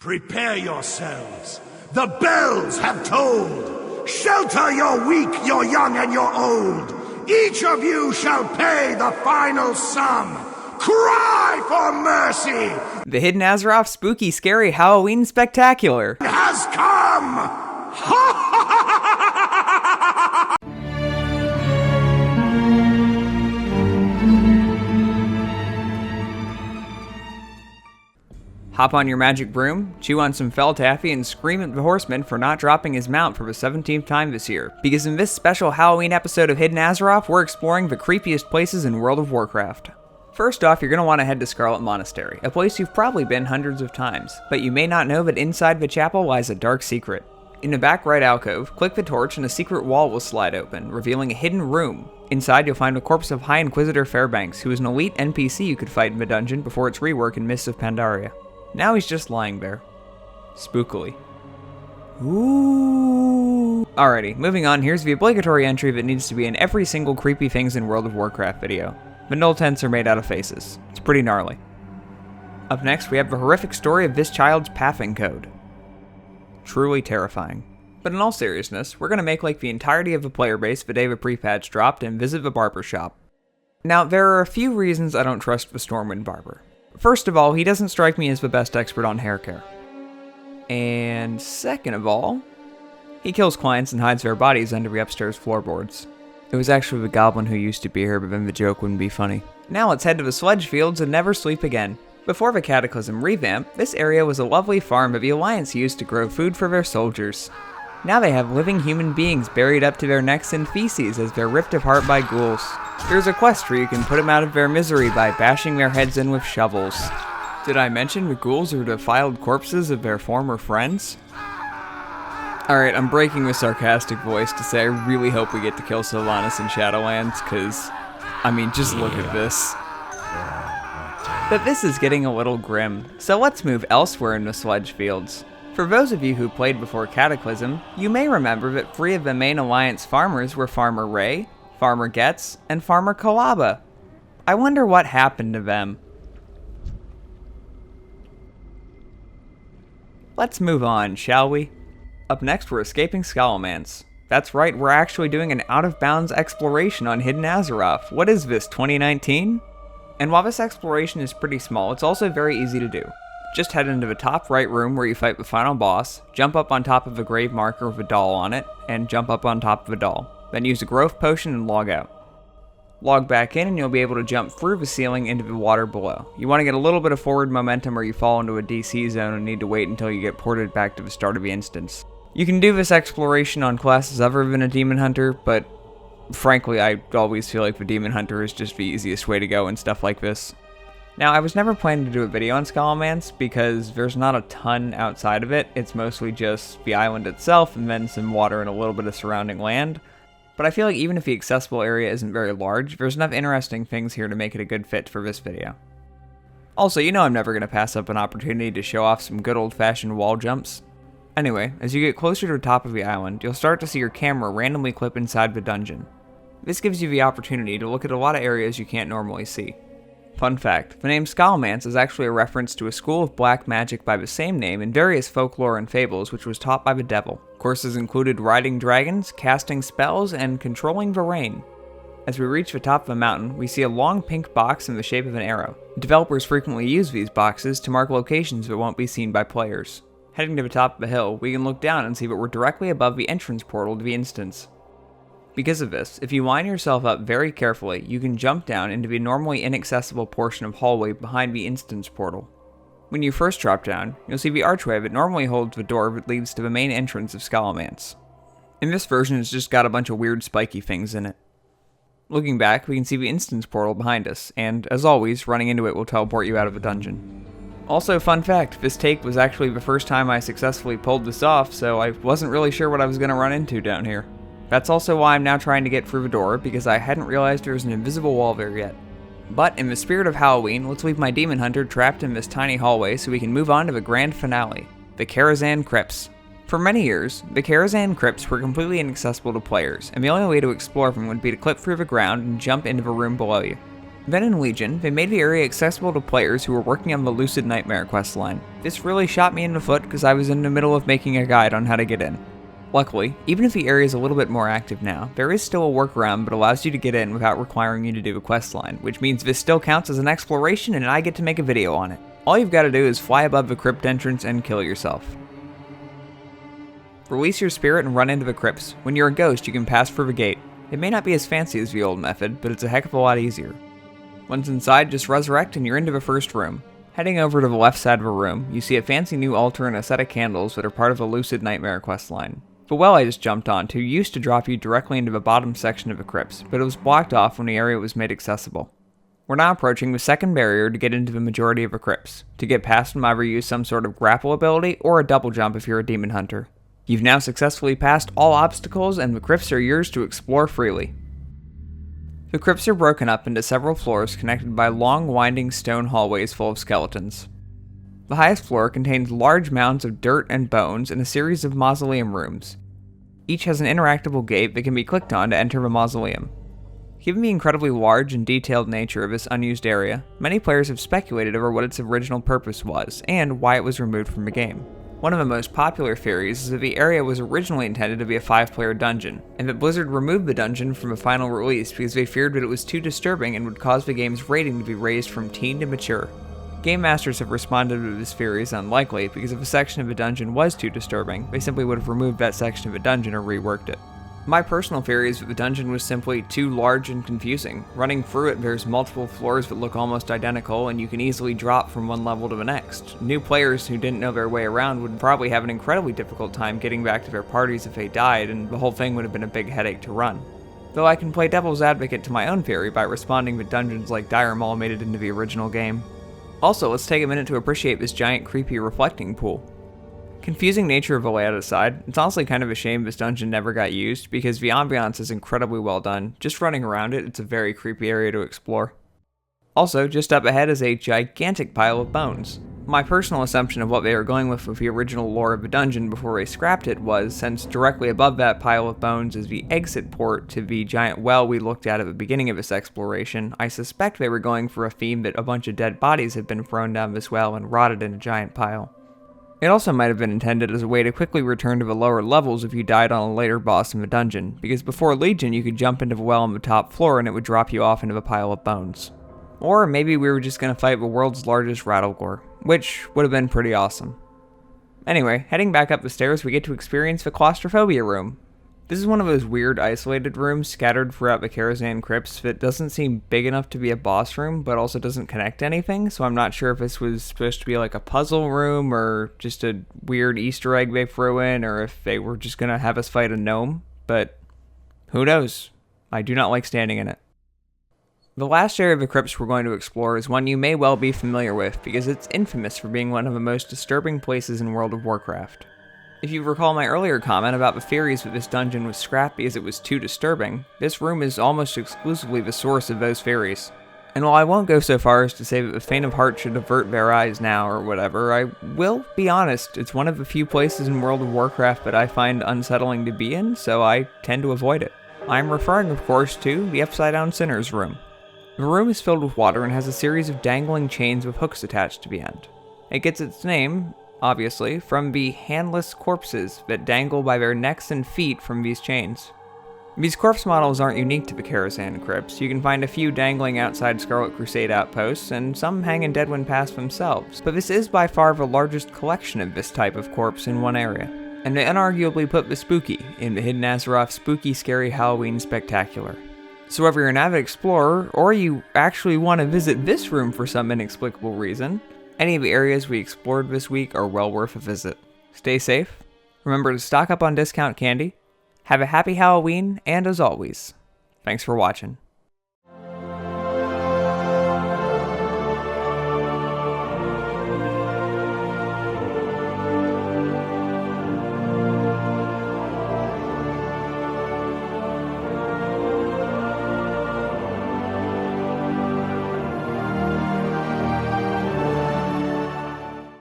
Prepare yourselves. The bells have tolled. Shelter your weak, your young, and your old. Each of you shall pay the final sum. Cry for mercy! The Hidden Azeroth Spooky Scary Halloween Spectacular has come! Hop on your magic broom, chew on some fell taffy, and scream at the horseman for not dropping his mount for the 17th time this year. Because in this special Halloween episode of Hidden Azeroth, we're exploring the creepiest places in World of Warcraft. First off, you're going to want to head to Scarlet Monastery, a place you've probably been hundreds of times, but you may not know that inside the chapel lies a dark secret. In the back right alcove, click the torch and a secret wall will slide open, revealing a hidden room. Inside, you'll find the corpse of High Inquisitor Fairbanks, who is an elite NPC you could fight in the dungeon before its rework in Mists of Pandaria. Now he's just lying there. Spookily. Ooh. Alrighty, moving on, here's the obligatory entry that needs to be in every single Creepy Things in World of Warcraft video. The null tents are made out of faces. It's pretty gnarly. Up next, we have the horrific story of this child's pathing code. Truly terrifying. But in all seriousness, we're going to make like the entirety of the player base the day the pre-patch dropped and visit the barber shop. Now, there are a few reasons I don't trust the Stormwind barber. First of all, he doesn't strike me as the best expert on hair care. And second of all, he kills clients and hides their bodies under the upstairs floorboards. It was actually the goblin who used to be here, but then the joke wouldn't be funny. Now let's head to the Sludge Fields and never sleep again. Before the Cataclysm revamp, this area was a lovely farm that the Alliance used to grow food for their soldiers. Now they have living human beings buried up to their necks in feces as they're ripped apart by ghouls. There's a quest where you can put them out of their misery by bashing their heads in with shovels. Did I mention the ghouls are defiled corpses of their former friends? Alright, I'm breaking with sarcastic voice to say I really hope we get to kill Sylvanas in Shadowlands, cause, I mean, just look at this. But this is getting a little grim, so let's move elsewhere in the Sludge Fields. For those of you who played before Cataclysm, you may remember that 3 of the main Alliance farmers were Farmer Ray, Farmer Getz, and Farmer Kalaba. I wonder what happened to them. Let's move on, shall we? Up next, we're escaping Scalomance. That's right, we're actually doing an out-of-bounds exploration on Hidden Azeroth. What is this, 2019? And while this exploration is pretty small, it's also very easy to do. Just head into the top right room where you fight the final boss, jump up on top of a grave marker with a doll on it, and jump up on top of the doll. Then use a growth potion and log out. Log back in and you'll be able to jump through the ceiling into the water below. You want to get a little bit of forward momentum or you fall into a DC zone and need to wait until you get ported back to the start of the instance. You can do this exploration on classes other than a Demon Hunter, but frankly I always feel like the Demon Hunter is just the easiest way to go in stuff like this. Now, I was never planning to do a video on Scalomance because there's not a ton outside of it. It's mostly just the island itself and then some water and a little bit of surrounding land. But I feel like even if the accessible area isn't very large, there's enough interesting things here to make it a good fit for this video. Also, you know I'm never going to pass up an opportunity to show off some good old-fashioned wall jumps. Anyway, as you get closer to the top of the island, you'll start to see your camera randomly clip inside the dungeon. This gives you the opportunity to look at a lot of areas you can't normally see. Fun fact, the name Scalomance is actually a reference to a school of black magic by the same name in various folklore and fables which was taught by the devil. Courses included riding dragons, casting spells, and controlling the rain. As we reach the top of the mountain, we see a long pink box in the shape of an arrow. Developers frequently use these boxes to mark locations that won't be seen by players. Heading to the top of the hill, we can look down and see that we're directly above the entrance portal to the instance. Because of this, if you line yourself up very carefully, you can jump down into the normally inaccessible portion of hallway behind the instance portal. When you first drop down, you'll see the archway that normally holds the door that leads to the main entrance of Scalomance. In this version, it's just got a bunch of weird spiky things in it. Looking back, we can see the instance portal behind us, and as always, running into it will teleport you out of the dungeon. Also, fun fact, this take was actually the first time I successfully pulled this off, so I wasn't really sure what I was going to run into down here. That's also why I'm now trying to get through the door, because I hadn't realized there was an invisible wall there yet. But in the spirit of Halloween, let's leave my Demon Hunter trapped in this tiny hallway so we can move on to the grand finale, the Karazhan Crypts. For many years, the Karazhan Crypts were completely inaccessible to players, and the only way to explore them would be to clip through the ground and jump into the room below you. Then in Legion, they made the area accessible to players who were working on the Lucid Nightmare questline. This really shot me in the foot because I was in the middle of making a guide on how to get in. Luckily, even if the area is a little bit more active now, there is still a workaround that allows you to get in without requiring you to do a questline, which means this still counts as an exploration and I get to make a video on it. All you've got to do is fly above the crypt entrance and kill yourself. Release your spirit and run into the crypts. When you're a ghost, you can pass through the gate. It may not be as fancy as the old method, but it's a heck of a lot easier. Once inside, just resurrect and you're into the first room. Heading over to the left side of the room, you see a fancy new altar and a set of candles that are part of the Lucid Nightmare questline. The well I just jumped onto used to drop you directly into the bottom section of the crypts, but it was blocked off when the area was made accessible. We're now approaching the second barrier to get into the majority of the crypts. To get past them, either use some sort of grapple ability or a double jump if you're a demon hunter. You've now successfully passed all obstacles and the crypts are yours to explore freely. The crypts are broken up into several floors connected by long winding stone hallways full of skeletons. The highest floor contains large mounds of dirt and bones and a series of mausoleum rooms. Each has an interactable gate that can be clicked on to enter the mausoleum. Given the incredibly large and detailed nature of this unused area, many players have speculated over what its original purpose was and why it was removed from the game. One of the most popular theories is that the area was originally intended to be a 5-player dungeon, and that Blizzard removed the dungeon from the final release because they feared that it was too disturbing and would cause the game's rating to be raised from teen to mature. Game masters have responded to this theory as unlikely because if a section of the dungeon was too disturbing, they simply would have removed that section of the dungeon or reworked it. My personal theory is that the dungeon was simply too large and confusing. Running through it, there's multiple floors that look almost identical, and you can easily drop from one level to the next. New players who didn't know their way around would probably have an incredibly difficult time getting back to their parties if they died, and the whole thing would have been a big headache to run. Though I can play devil's advocate to my own theory by responding that dungeons like Dire Maul made it into the original game. Also, let's take a minute to appreciate this giant creepy reflecting pool. Confusing nature of the layout aside, it's honestly kind of a shame this dungeon never got used because the ambiance is incredibly well done. Just running around it, it's a very creepy area to explore. Also, just up ahead is a gigantic pile of bones. My personal assumption of what they were going with the original lore of the dungeon before they scrapped it was, since directly above that pile of bones is the exit port to the giant well we looked at the beginning of this exploration, I suspect they were going for a theme that a bunch of dead bodies had been thrown down this well and rotted in a giant pile. It also might have been intended as a way to quickly return to the lower levels if you died on a later boss in the dungeon, because before Legion you could jump into the well on the top floor and it would drop you off into the pile of bones. Or maybe we were just going to fight the world's largest rattlegore, which would have been pretty awesome. Anyway, heading back up the stairs we get to experience the claustrophobia room. This is one of those weird isolated rooms scattered throughout the Karazhan Crypts that doesn't seem big enough to be a boss room, but also doesn't connect to anything, so I'm not sure if this was supposed to be like a puzzle room, or just a weird Easter egg they threw in, or if they were just gonna have us fight a gnome, but who knows? I do not like standing in it. The last area of the crypts we're going to explore is one you may well be familiar with, because it's infamous for being one of the most disturbing places in World of Warcraft. If you recall my earlier comment about the theories that this dungeon was scrapped because it was too disturbing, this room is almost exclusively the source of those theories. And while I won't go so far as to say that the faint of heart should avert their eyes now or whatever, I will be honest, it's one of the few places in World of Warcraft that I find unsettling to be in, so I tend to avoid it. I'm referring, of course, to the Upside Down Sinner's Room. The room is filled with water and has a series of dangling chains with hooks attached to the end. It gets its name, obviously, from the handless corpses that dangle by their necks and feet from these chains. These corpse models aren't unique to the Karazhan Crypts. You can find a few dangling outside Scarlet Crusade outposts, and some hang in Deadwind Pass themselves, but this is by far the largest collection of this type of corpse in one area, and they unarguably put the spooky in the Hidden Azeroth Spooky Scary Halloween Spectacular. So whether you're an avid explorer, or you actually want to visit this room for some inexplicable reason, any of the areas we explored this week are well worth a visit. Stay safe, remember to stock up on discount candy, have a happy Halloween, and as always, thanks for watching.